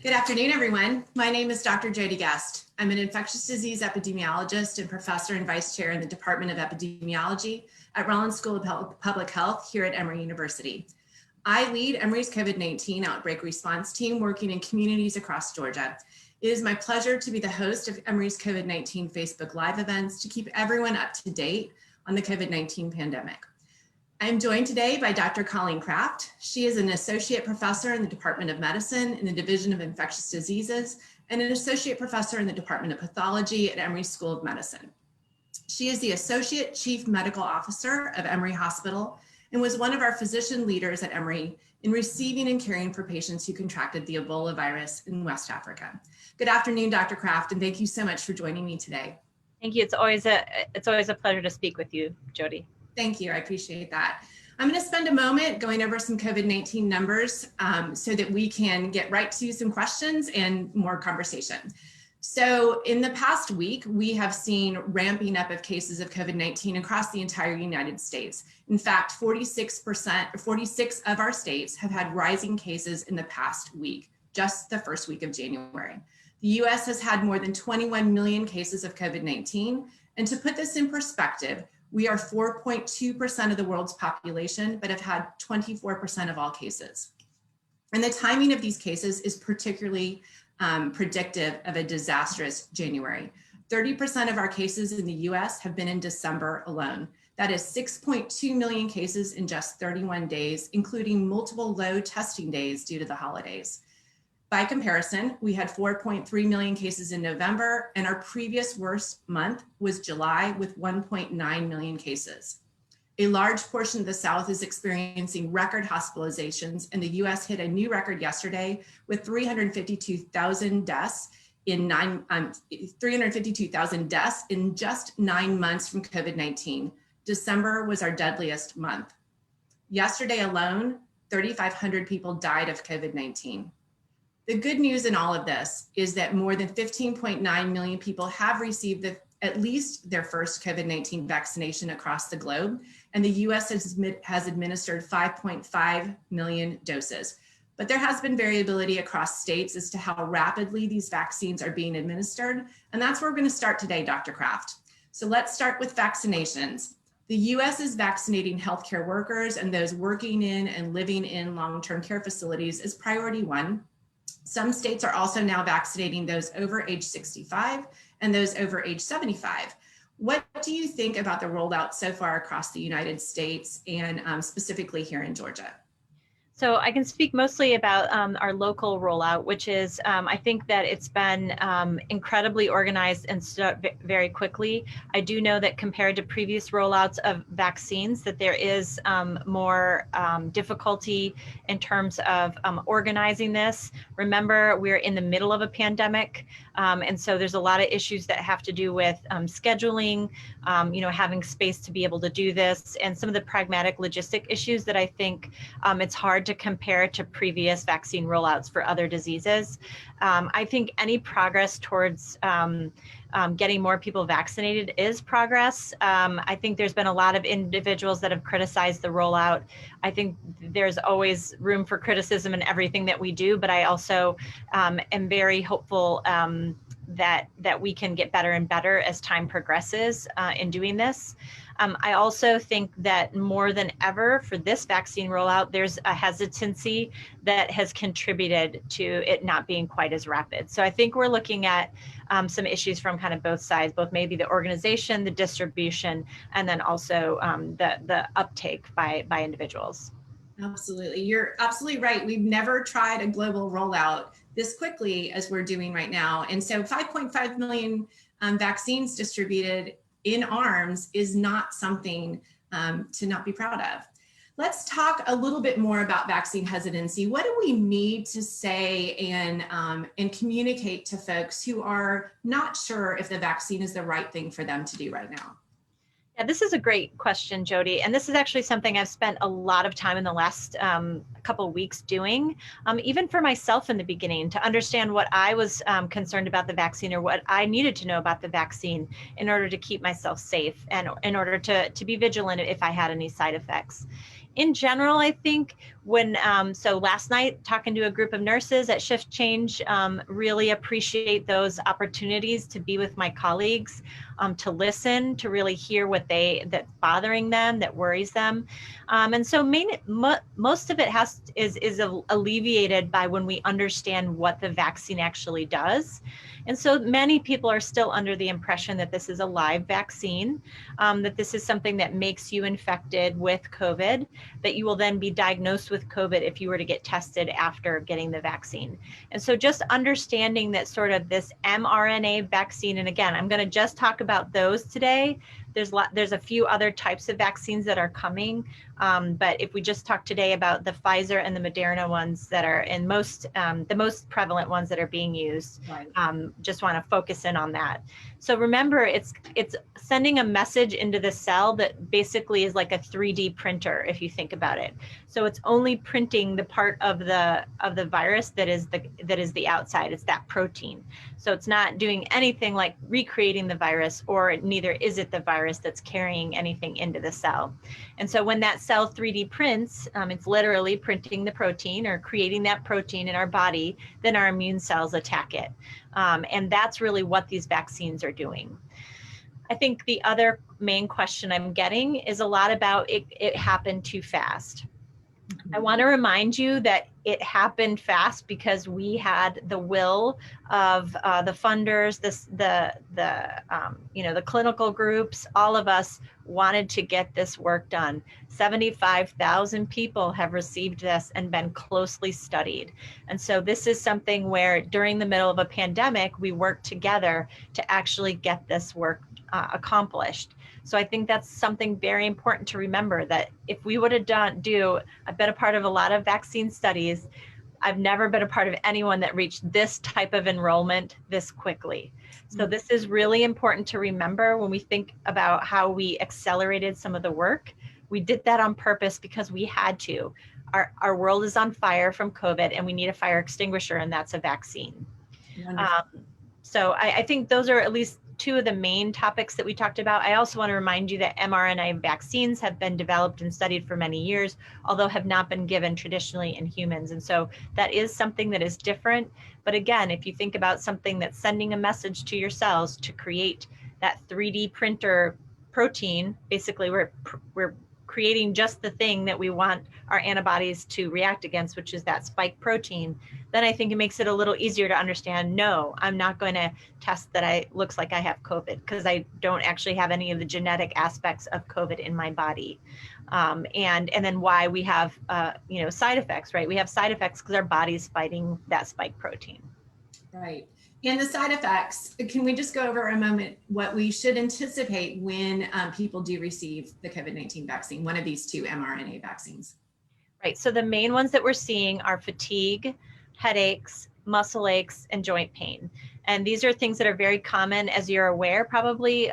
Good afternoon, everyone. My name is Dr. Jodie Guest. I'm an infectious disease epidemiologist and professor and vice chair in the Department of Epidemiology at Rollins School of Public Health here at Emory University. I lead Emory's COVID-19 outbreak response team working in communities across Georgia. It is my pleasure to be the host of Emory's COVID-19 Facebook Live events to keep everyone up to date on the COVID-19 pandemic. I'm joined today by Dr. Colleen Kraft. She is an associate professor in the Department of Medicine in the Division of Infectious Diseases and an associate professor in the Department of Pathology at Emory School of Medicine. She is the associate chief medical officer of Emory Hospital and was one of our physician leaders at Emory in receiving and caring for patients who contracted the Ebola virus in West Africa. Good afternoon, Dr. Kraft, and thank you so much for joining me today. Thank you. It's always a pleasure to speak with you, Jodie. Thank you. I appreciate that. I'm going to spend a moment going over some COVID-19 numbers so that we can get right to some questions and more conversation. So in the past week, we have seen ramping up of cases of COVID-19 across the entire United States. In fact, 46 of our states have had rising cases in the past week, just the first week of January. The US has had more than 21 million cases of COVID-19. And to put this in perspective, we are 4.2% of the world's population, but have had 24% of all cases. And the timing of these cases is particularly predictive of a disastrous January. 30% of our cases in the US have been in December alone. That is 6.2 million cases in just 31 days, including multiple low testing days due to the holidays. By comparison, we had 4.3 million cases in November, and our previous worst month was July with 1.9 million cases. A large portion of the South is experiencing record hospitalizations, and the US hit a new record yesterday with 352,000 deaths in just 9 months from COVID-19. December was our deadliest month. Yesterday alone, 3,500 people died of COVID-19. The good news in all of this is that more than 15.9 million people have received at least their first COVID-19 vaccination across the globe, and the US has administered 5.5 million doses. But there has been variability across states as to how rapidly these vaccines are being administered, and that's where we're going to start today, Dr. Kraft. So let's start with vaccinations. The US is vaccinating healthcare workers and those working in and living in long-term care facilities as priority one. Some states are also now vaccinating those over age 65 and those over age 75. What do you think about the rollout so far across the United States and specifically here in Georgia? So I can speak mostly about our local rollout, which is, I think that it's been incredibly organized and very quickly. I do know that compared to previous rollouts of vaccines, that there is more difficulty in terms of organizing this. Remember, we're in the middle of a pandemic, and so there's a lot of issues that have to do with scheduling, having space to be able to do this, and some of the pragmatic logistic issues that I think it's hard to compare to previous vaccine rollouts for other diseases. I think any progress towards getting more people vaccinated is progress. I think there's been a lot of individuals that have criticized the rollout. I think there's always room for criticism in everything that we do, but I also am very hopeful that we can get better and better as time progresses in doing this. I also think that more than ever for this vaccine rollout, there's a hesitancy that has contributed to it not being quite as rapid. So I think we're looking at some issues from kind of both sides, both maybe the organization, the distribution, and then also the uptake by individuals. Absolutely. You're absolutely right. We've never tried a global rollout this quickly as we're doing right now. And so 5.5 million vaccines distributed in arms is not something to not be proud of. Let's talk a little bit more about vaccine hesitancy. What do we need to say and communicate to folks who are not sure if the vaccine is the right thing for them to do right now? Yeah, this is a great question, Jodie. And this is actually something I've spent a lot of time in the last couple of weeks doing, even for myself in the beginning, to understand what I was concerned about the vaccine or what I needed to know about the vaccine in order to keep myself safe and in order to be vigilant if I had any side effects. In general, I think when, so last night talking to a group of nurses at Shift Change, really appreciate those opportunities to be with my colleagues, to listen, to really hear what that's bothering them, that worries them. And so most of it is alleviated by when we understand what the vaccine actually does. And so many people are still under the impression that this is a live vaccine, that this is something that makes you infected with COVID, that you will then be diagnosed with COVID if you were to get tested after getting the vaccine. And so just understanding that sort of this mRNA vaccine, and again, I'm going to just talk about those today. There's a few other types of vaccines that are coming, but if we just talk today about the Pfizer and the Moderna ones that are in the most prevalent ones that are being used, Right. just want to focus in on that. So remember, it's sending a message into the cell that basically is like a 3D printer, if you think about it. So it's only printing the part of the virus that is the outside. It's that protein. So it's not doing anything like recreating the virus, or neither is it the virus that's carrying anything into the cell. And so when that cell 3D prints, it's literally printing the protein or creating that protein in our body, then our immune cells attack it. And that's really what these vaccines are doing. I think the other main question I'm getting is a lot about it happened too fast. I want to remind you that it happened fast because we had the will of the funders, the clinical groups. All of us wanted to get this work done. 75,000 people have received this and been closely studied. And so this is something where during the middle of a pandemic, we worked together to actually get this work accomplished. So I think that's something very important to remember, that if we would have I've been a part of a lot of vaccine studies. I've never been a part of anyone that reached this type of enrollment this quickly. So this is really important to remember when we think about how we accelerated some of the work. We did that on purpose because we had to. Our world is on fire from COVID, and we need a fire extinguisher, and that's a vaccine. So I think those are at least two of the main topics that we talked about. I also want to remind you that mRNA vaccines have been developed and studied for many years, although have not been given traditionally in humans. And so that is something that is different. But again, if you think about something that's sending a message to your cells to create that 3D printer protein, basically we're creating just the thing that we want our antibodies to react against, which is that spike protein, then I think it makes it a little easier to understand, no, I'm not going to test that looks like I have COVID, because I don't actually have any of the genetic aspects of COVID in my body. And then why we have side effects, right? We have side effects because our body's fighting that spike protein. Right. And the side effects, can we just go over a moment what we should anticipate when people do receive the COVID-19 vaccine, one of these two mRNA vaccines? Right. So the main ones that we're seeing are fatigue, headaches, muscle aches, and joint pain. And these are things that are very common, as you're aware, probably.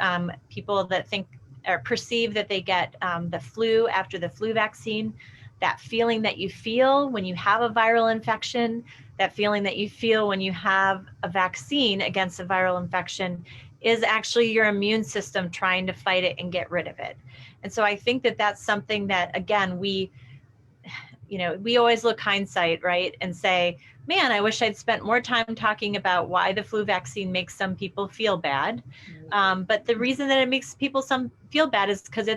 People that think or perceive that they get the flu after the flu vaccine, that feeling that you feel when you have a viral infection, that feeling that you feel when you have a vaccine against a viral infection is actually your immune system trying to fight it and get rid of it. And so I think that that's something that, again, we always look hindsight, right? And say, man, I wish I'd spent more time talking about why the flu vaccine makes some people feel bad. But the reason that it makes people feel bad is because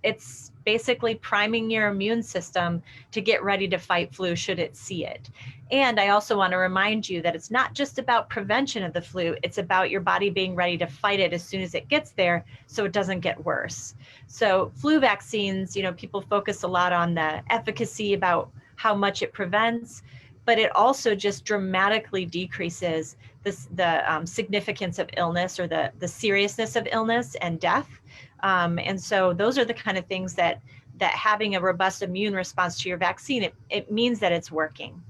it's basically priming your immune system to get ready to fight flu should it see it. And I also want to remind you that it's not just about prevention of the flu, it's about your body being ready to fight it as soon as it gets there so it doesn't get worse. So flu vaccines, people focus a lot on the efficacy about how much it prevents, but it also just dramatically decreases the significance of illness or the seriousness of illness and death. And so those are the kind of things that having a robust immune response to your vaccine, it means that it's working.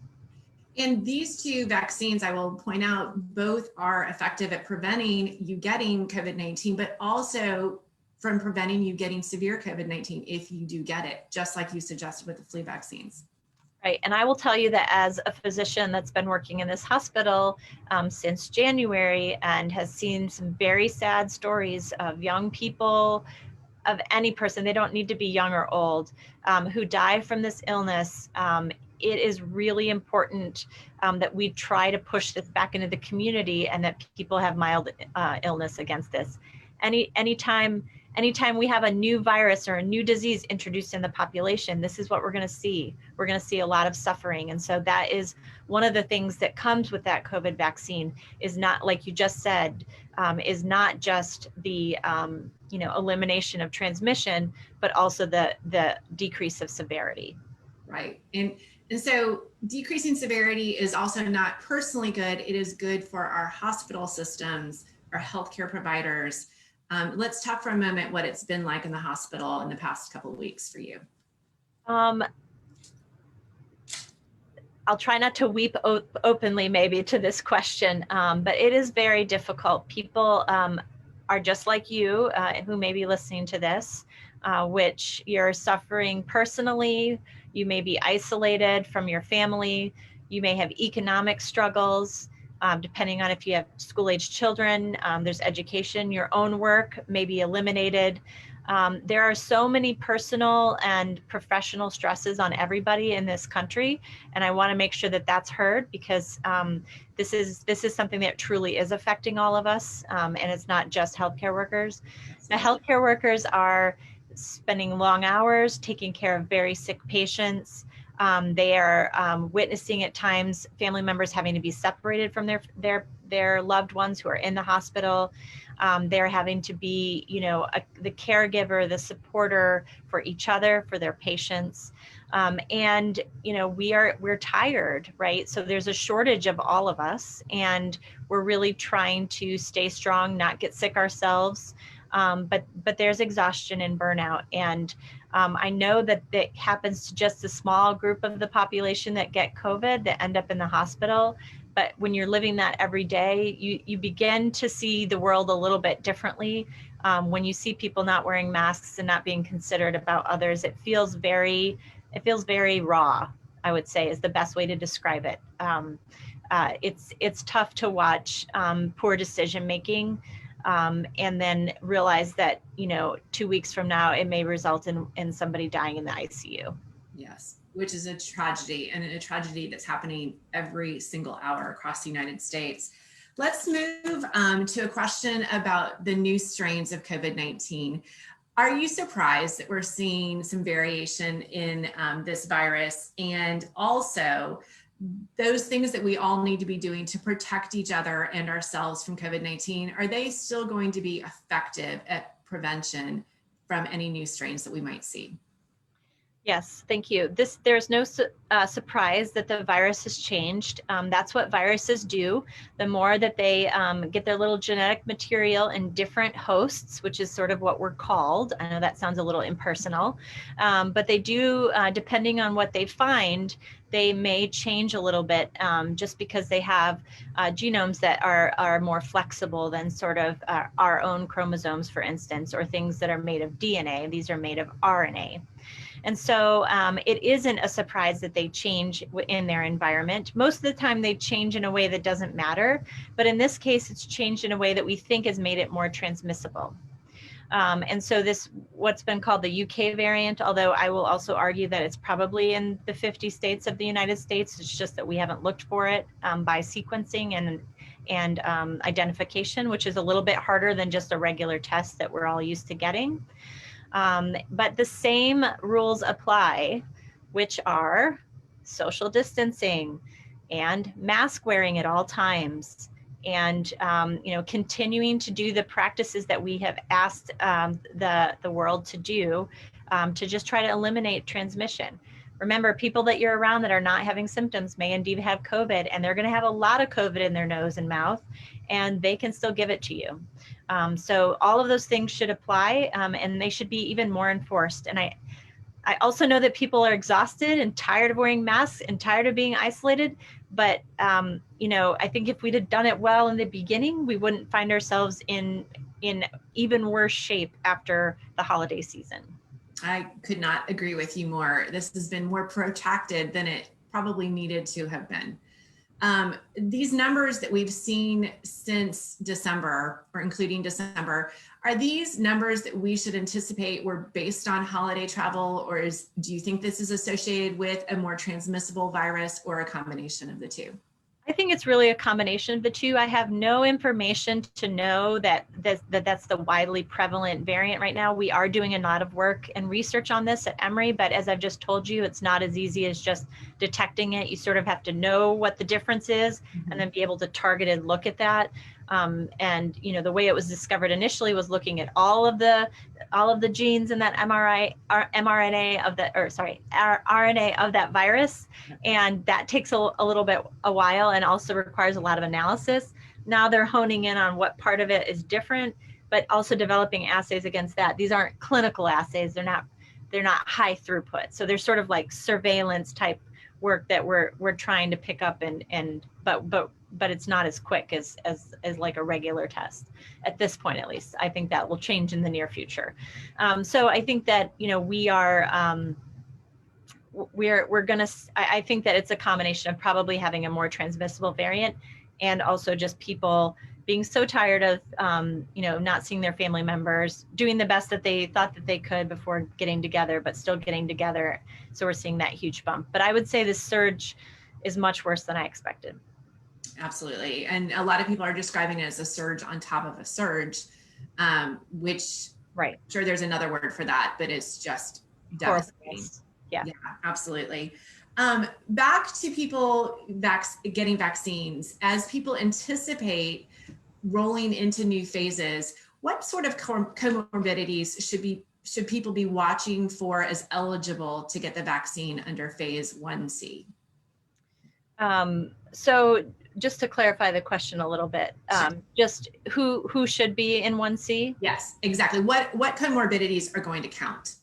And these two vaccines, I will point out, both are effective at preventing you getting COVID-19, but also from preventing you getting severe COVID-19 if you do get it, just like you suggested with the flu vaccines. Right. And I will tell you that as a physician that's been working in this hospital since January and has seen some very sad stories of young people any person, they don't need to be young or old, who die from this illness, it is really important that we try to push this back into the community and that people have mild illness against this. Anytime we have a new virus or a new disease introduced in the population, this is what we're going to see. We're going to see a lot of suffering. And so that is one of the things that comes with that COVID vaccine, is not, like you just said, is not just the elimination of transmission, but also the decrease of severity. Right. And so decreasing severity is also not personally good. It is good for our hospital systems, our healthcare providers. Let's talk for a moment what it's been like in the hospital in the past couple of weeks for you. I'll try not to weep openly maybe to this question, but it is very difficult. People are just like you who may be listening to this, which you're suffering personally. You may be isolated from your family. You may have economic struggles. Depending on if you have school-age children, there's education, your own work may be eliminated. There are so many personal and professional stresses on everybody in this country, and I want to make sure that that's heard, because this is something that truly is affecting all of us, and it's not just healthcare workers. The healthcare workers are spending long hours taking care of very sick patients. They are witnessing at times family members having to be separated from their loved ones who are in the hospital. They're having to be, the caregiver, the supporter for each other, for their patients. And, we're tired, right? So there's a shortage of all of us, and we're really trying to stay strong, not get sick ourselves. But there's exhaustion and burnout. And I know that that happens to just a small group of the population that get COVID, that end up in the hospital. But when you're living that every day, you begin to see the world a little bit differently. When you see people not wearing masks and not being considerate about others, it feels very raw, I would say, is the best way to describe it. It's tough to watch poor decision making. And then realize that, 2 weeks from now, it may result in somebody dying in the ICU. Yes, which is a tragedy, and a tragedy that's happening every single hour across the United States. Let's move to a question about the new strains of COVID-19. Are you surprised that we're seeing some variation in this virus, and also those things that we all need to be doing to protect each other and ourselves from COVID-19, are they still going to be effective at prevention from any new strains that we might see? Yes, thank you. There's no surprise that the virus has changed. That's what viruses do. The more that they get their little genetic material in different hosts, which is sort of what we're called. I know that sounds a little impersonal, but they do, depending on what they find, they may change a little bit just because they have genomes that are more flexible than sort of our own chromosomes, for instance, or things that are made of DNA. These are made of RNA. And so it isn't a surprise that they change in their environment. Most of the time they change in a way that doesn't matter, but in this case, it's changed in a way that we think has made it more transmissible. And so what's been called the UK variant, although I will also argue that it's probably in the 50 states of the United States, it's just that we haven't looked for it by sequencing and identification, which is a little bit harder than just a regular test that we're all used to getting. But the same rules apply, which are social distancing and mask wearing at all times, and continuing to do the practices that we have asked the world to do to just try to eliminate transmission. Remember, people that you're around that are not having symptoms may indeed have COVID, and they're going to have a lot of COVID in their nose and mouth, and they can still give it to you. So all of those things should apply, and they should be even more enforced. And I also know that people are exhausted and tired of wearing masks and tired of being isolated. But, I think if we'd have done it well in the beginning, we wouldn't find ourselves in even worse shape after the holiday season. I could not agree with you more. This has been more protracted than it probably needed to have been. These numbers that we've seen since December, or including December, are these numbers that we should anticipate were based on holiday travel, or do you think this is associated with a more transmissible virus, or a combination of the two? I think it's really a combination of the two. I have no information to know that's the widely prevalent variant right now. We are doing a lot of work and research on this at Emory, but as I've just told you, it's not as easy as just detecting it. You sort of have to know what the difference is and then be able to targeted look at that. And you know, the way it was discovered initially was looking at all of the genes in that mRNA of the, or sorry, RNA of that virus, and that takes a while and also requires a lot of analysis. Now they're honing in on what part of it is different, but also developing assays against that. These aren't clinical assays; they're not high throughput, so they're sort of like surveillance type work that we're trying to pick up, but it's not as quick as like a regular test at this point, at least. I think that will change in the near future. So I think that, you know, I think that it's a combination of probably having a more transmissible variant, and also just people being so tired of, you know, not seeing their family members, doing the best that they thought that they could before getting together, but still getting together. So we're seeing that huge bump. But I would say this surge is much worse than I expected. Absolutely. And a lot of people are describing it as a surge on top of a surge, which, right, I'm sure there's another word for that, but it's just devastating. Yeah, absolutely. Back to people getting vaccines, as people anticipate rolling into new phases, what sort of comorbidities should people be watching for as eligible to get the vaccine under phase 1C? So just to clarify the question a little bit, Sure. Just who should be in 1C? Yes, exactly. What comorbidities are going to count?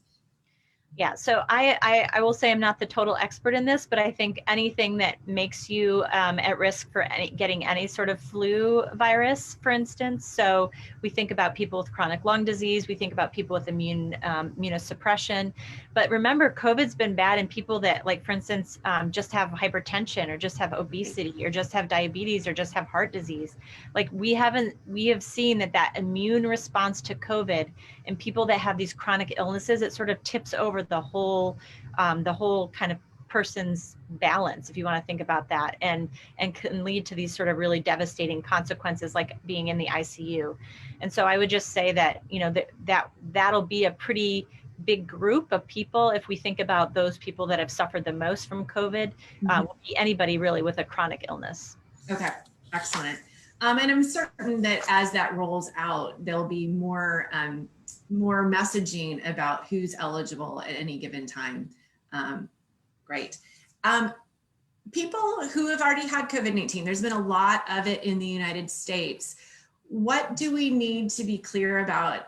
Yeah, so I will say I'm not the total expert in this, but I think anything that makes you at risk for getting any sort of flu virus, for instance. So we think about people with chronic lung disease, we think about people with immunosuppression. But remember, COVID's been bad in people that, like, for instance, just have hypertension, or just have obesity, or just have diabetes, or just have heart disease. Like, we have seen that immune response to COVID in people that have these chronic illnesses, it sort of tips over the whole kind of person's balance, if you want to think about that, and can lead to these sort of really devastating consequences, like being in the ICU. And so I would just say that, you know, that'll be a pretty big group of people. If we think about those people that have suffered the most from COVID, will be anybody really with a chronic illness. Okay, excellent. And I'm certain that as that rolls out, there'll be more messaging about who's eligible at any given time. Great. People who have already had COVID-19, there's been a lot of it in the United States. What do we need to be clear about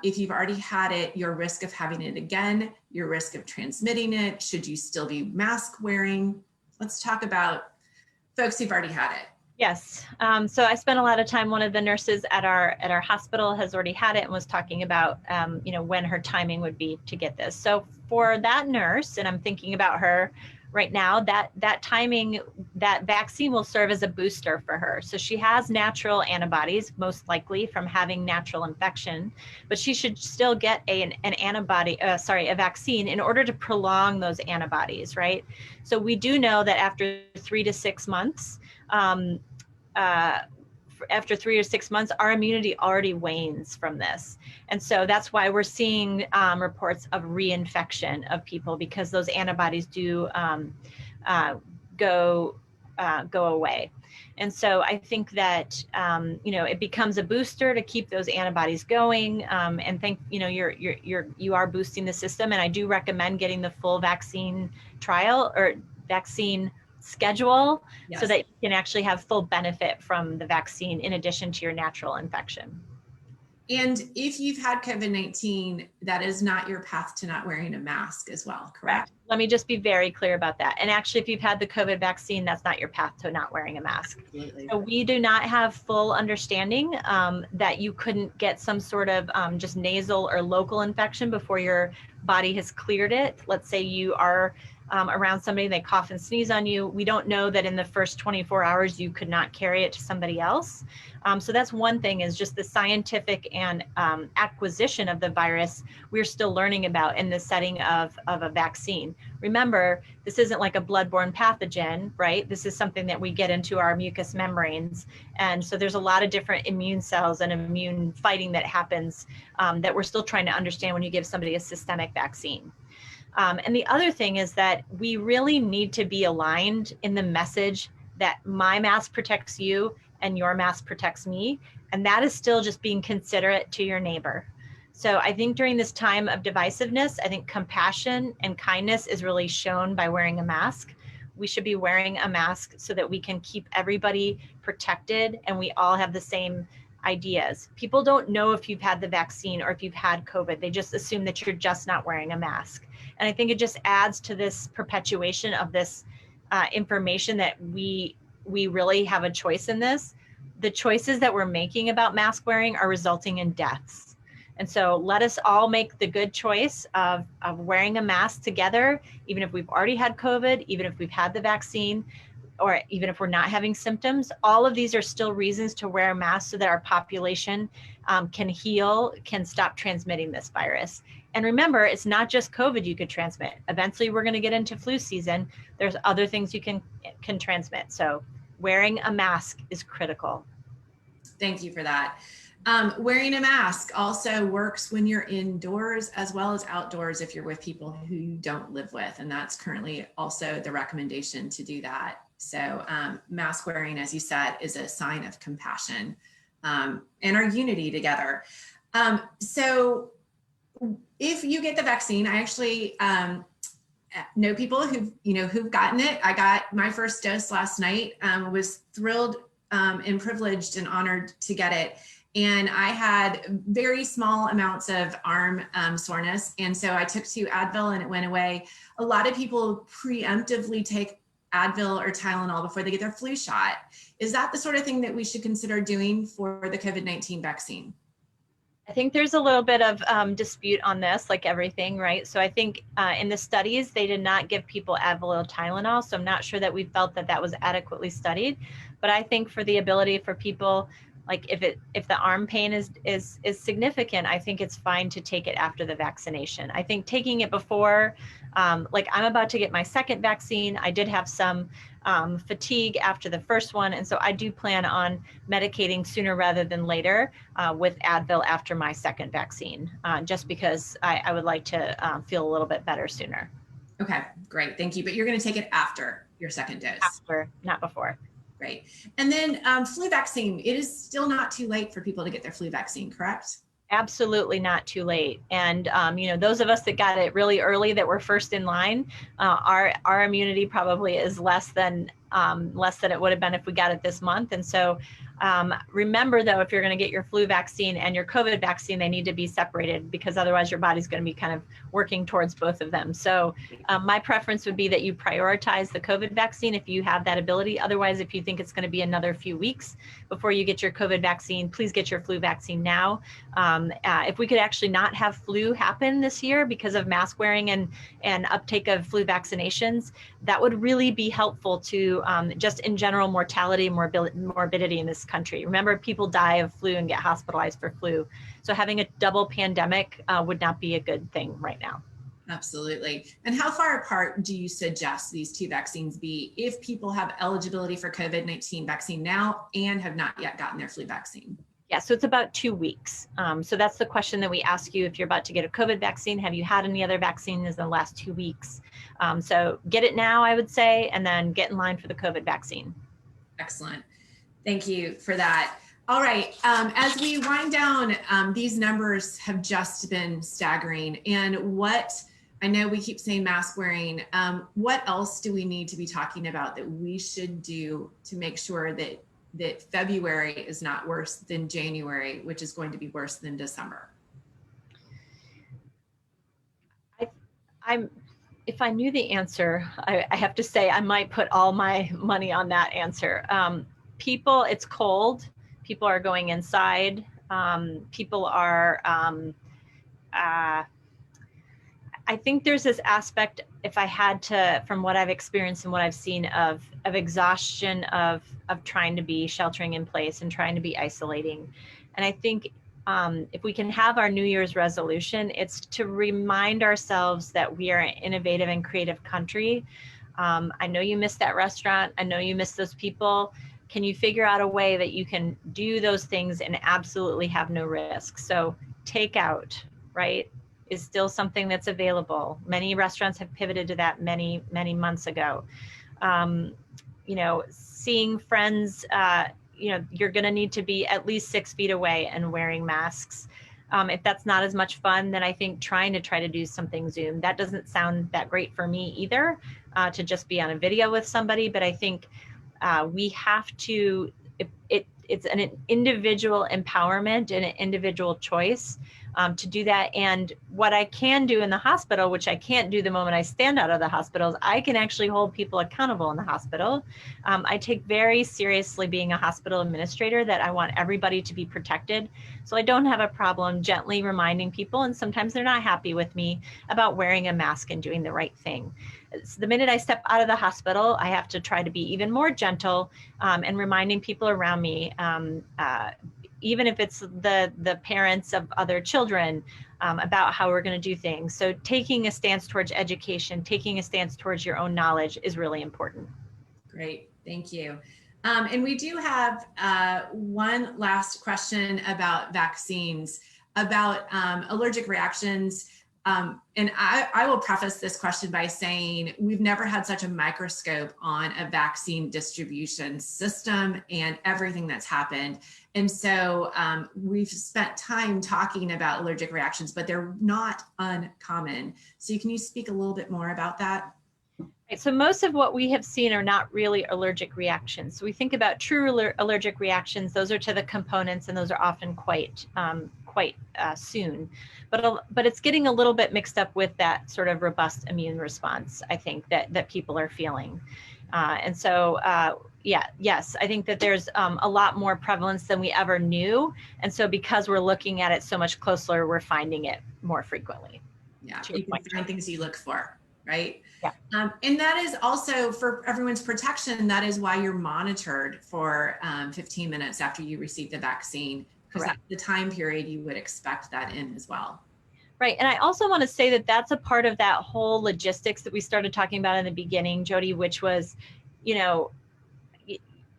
if you've already had it, your risk of having it again, your risk of transmitting it? Should you still be mask wearing? Let's talk about folks who've already had it. Yes. So I spent a lot of time, one of the nurses at our hospital has already had it and was talking about, you know, when her timing would be to get this. So for that nurse, and I'm thinking about her right now, that timing, that vaccine will serve as a booster for her. So she has natural antibodies, most likely from having natural infection, but she should still get a vaccine in order to prolong those antibodies, right? So we do know that after 3 to 6 months, our immunity already wanes from this. And so that's why we're seeing reports of reinfection of people, because those antibodies do go away. And so I think that, you know, it becomes a booster to keep those antibodies going, and you know, you are boosting the system. And I do recommend getting the full vaccine trial or vaccine schedule, yes, so that you can actually have full benefit from the vaccine in addition to your natural infection. And if you've had COVID-19, that is not your path to not wearing a mask as well, correct? Let me just be very clear about that. And actually, if you've had the COVID vaccine, that's not your path to not wearing a mask. Absolutely. So we do not have full understanding that you couldn't get some sort of just nasal or local infection before your body has cleared it. Let's say you are around somebody, they cough and sneeze on you, we don't know that in the first 24 hours you could not carry it to somebody else. So that's one thing, is just the scientific and acquisition of the virus we're still learning about in the setting of a vaccine. Remember, this isn't like a bloodborne pathogen, right? This is something that we get into our mucous membranes. And so there's a lot of different immune cells and immune fighting that happens that we're still trying to understand when you give somebody a systemic vaccine. And the other thing is that we really need to be aligned in the message that my mask protects you and your mask protects me. And that is still just being considerate to your neighbor. So I think during this time of divisiveness, I think compassion and kindness is really shown by wearing a mask. We should be wearing a mask so that we can keep everybody protected and we all have the same ideas. People don't know if you've had the vaccine or if you've had COVID. They just assume that you're just not wearing a mask. And I think it just adds to this perpetuation of this information that we really have a choice in this. The choices that we're making about mask wearing are resulting in deaths. And so let us all make the good choice of wearing a mask together, even if we've already had COVID, even if we've had the vaccine, or even if we're not having symptoms. All of these are still reasons to wear a mask so that our population can heal, can stop transmitting this virus. And remember, it's not just COVID you could transmit. Eventually, we're going to get into flu season. There's other things you can transmit. So wearing a mask is critical. Thank you for that. Wearing a mask also works when you're indoors as well as outdoors if you're with people who you don't live with. And that's currently also the recommendation to do that. So mask wearing, as you said, is a sign of compassion and our unity together. So if you get the vaccine, I actually know people who've gotten it. I got my first dose last night, was thrilled and privileged and honored to get it. And I had very small amounts of arm soreness. And so I took 2 Advil and it went away. A lot of people preemptively take Advil or Tylenol before they get their flu shot. Is that the sort of thing that we should consider doing for the COVID-19 vaccine? I think there's a little bit of dispute on this, like everything, right? So I think in the studies, they did not give people Advil or Tylenol. So I'm not sure that we felt that that was adequately studied. But I think for the ability for people, like if the arm pain is significant, I think it's fine to take it after the vaccination. I think taking it before, like I'm about to get my second vaccine. I did have some fatigue after the first one. And so I do plan on medicating sooner rather than later with Advil after my second vaccine, just because I would like to feel a little bit better sooner. Okay, great. Thank you. But you're going to take it after your second dose. After, not before. Great. And then flu vaccine, it is still not too late for people to get their flu vaccine, correct? Absolutely not too late. And, those of us that got it really early, that were first in line, our immunity probably is less than it would have been if we got it this month. And so remember, though, if you're going to get your flu vaccine and your COVID vaccine, they need to be separated, because otherwise your body's going to be kind of working towards both of them. So my preference would be that you prioritize the COVID vaccine if you have that ability. Otherwise, if you think it's going to be another few weeks before you get your COVID vaccine, please get your flu vaccine now. If we could actually not have flu happen this year because of mask wearing and uptake of flu vaccinations, that would really be helpful to just in general mortality and morbidity in this country. Remember, people die of flu and get hospitalized for flu. So having a double pandemic would not be a good thing right now. Absolutely. And how far apart do you suggest these 2 vaccines be if people have eligibility for COVID-19 vaccine now and have not yet gotten their flu vaccine? Yeah, so it's about 2 weeks. So that's the question that we ask you if you're about to get a COVID vaccine. Have you had any other vaccines in the last 2 weeks? So get it now, I would say, and then get in line for the COVID vaccine. Excellent. Thank you for that. All right. As we wind down, these numbers have just been staggering. And what I know we keep saying mask wearing. What else do we need to be talking about that we should do to make sure that February is not worse than January, which is going to be worse than December? If I knew the answer, I have to say I might put all my money on that answer. People, it's cold. People are going inside. People are, I think there's this aspect, if I had to, from what I've experienced and what I've seen, of exhaustion of trying to be sheltering in place and trying to be isolating. And I think if we can have our New Year's resolution, it's to remind ourselves that we are an innovative and creative country. I know you miss that restaurant. I know you miss those people. Can you figure out a way that you can do those things and absolutely have no risk? So takeout, right, is still something that's available. Many restaurants have pivoted to that many, many months ago. You know, seeing friends, you know, you're going to need to be at least 6 feet away and wearing masks. If that's not as much fun, then I think try to do something Zoom. That doesn't sound that great for me either, to just be on a video with somebody. But I think we have to, it's an individual empowerment and an individual choice to do that. And what I can do in the hospital, which I can't do the moment I stand out of the hospitals, I can actually hold people accountable in the hospital. I take very seriously being a hospital administrator that I want everybody to be protected. So I don't have a problem gently reminding people, and sometimes they're not happy with me, about wearing a mask and doing the right thing. So the minute I step out of the hospital, I have to try to be even more gentle and reminding people around me, even if it's the parents of other children, about how we're going to do things. So taking a stance towards education, taking a stance towards your own knowledge is really important. Great, thank you. And we do have one last question about vaccines, about allergic reactions. And I will preface this question by saying we've never had such a microscope on a vaccine distribution system and everything that's happened. And so we've spent time talking about allergic reactions, but they're not uncommon. So can you speak a little bit more about that? Right, so most of what we have seen are not really allergic reactions. So we think about true allergic reactions; those are to the components, and those are often quite soon. But it's getting a little bit mixed up with that sort of robust immune response, I think, that people are feeling. And so, yes, I think that there's a lot more prevalence than we ever knew. And so because we're looking at it so much closer, we're finding it more frequently. Yeah, you can find things you look for, right? Yeah. And that is also for everyone's protection. That is why you're monitored for 15 minutes after you receive the vaccine, because that's the time period you would expect that in as well. Right. And I also want to say that that's a part of that whole logistics that we started talking about in the beginning, Jodie, which was, you know,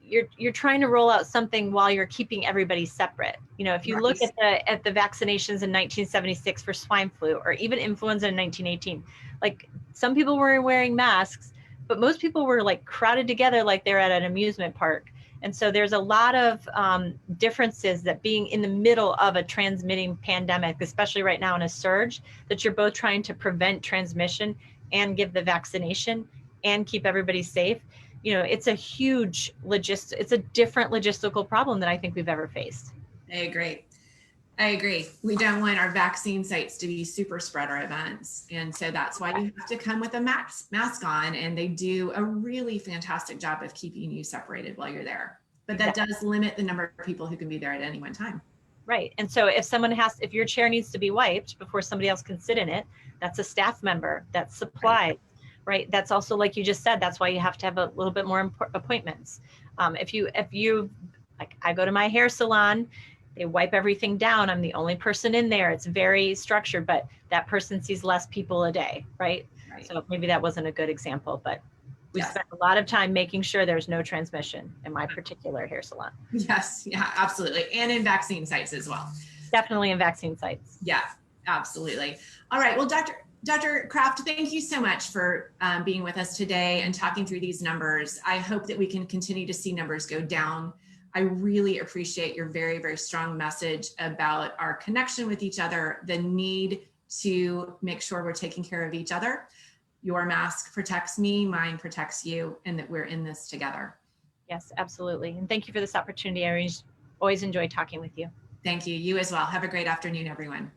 you're trying to roll out something while you're keeping everybody separate. You know, if you look at the vaccinations in 1976 for swine flu, or even influenza in 1918, like some people were wearing masks, but most people were like crowded together like they're at an amusement park. And so there's a lot of differences that being in the middle of a transmitting pandemic, especially right now in a surge, that you're both trying to prevent transmission and give the vaccination and keep everybody safe. You know, it's a huge it's a different logistical problem than I think we've ever faced. I agree. We don't want our vaccine sites to be super spreader events. And so that's why you have to come with a mask on, and they do a really fantastic job of keeping you separated while you're there. But that does limit the number of people who can be there at any one time. Right. And so if your chair needs to be wiped before somebody else can sit in it, that's a staff member, that's supplies. Right. That's also, like you just said, that's why you have to have a little bit more appointments. If you, like, I go to my hair salon, they wipe everything down. I'm the only person in there. It's very structured, but that person sees less people a day. Right. So maybe that wasn't a good example, but we spent a lot of time making sure there's no transmission in my particular hair salon. Yes. Yeah, absolutely. And in vaccine sites as well. Definitely in vaccine sites. Yeah, absolutely. All right. Well, Dr. Kraft, thank you so much for being with us today and talking through these numbers. I hope that we can continue to see numbers go down. I really appreciate your very, very strong message about our connection with each other, the need to make sure we're taking care of each other. Your mask protects me, mine protects you, and that we're in this together. Yes, absolutely. And thank you for this opportunity. I always enjoy talking with you. Thank you. You as well. Have a great afternoon, everyone.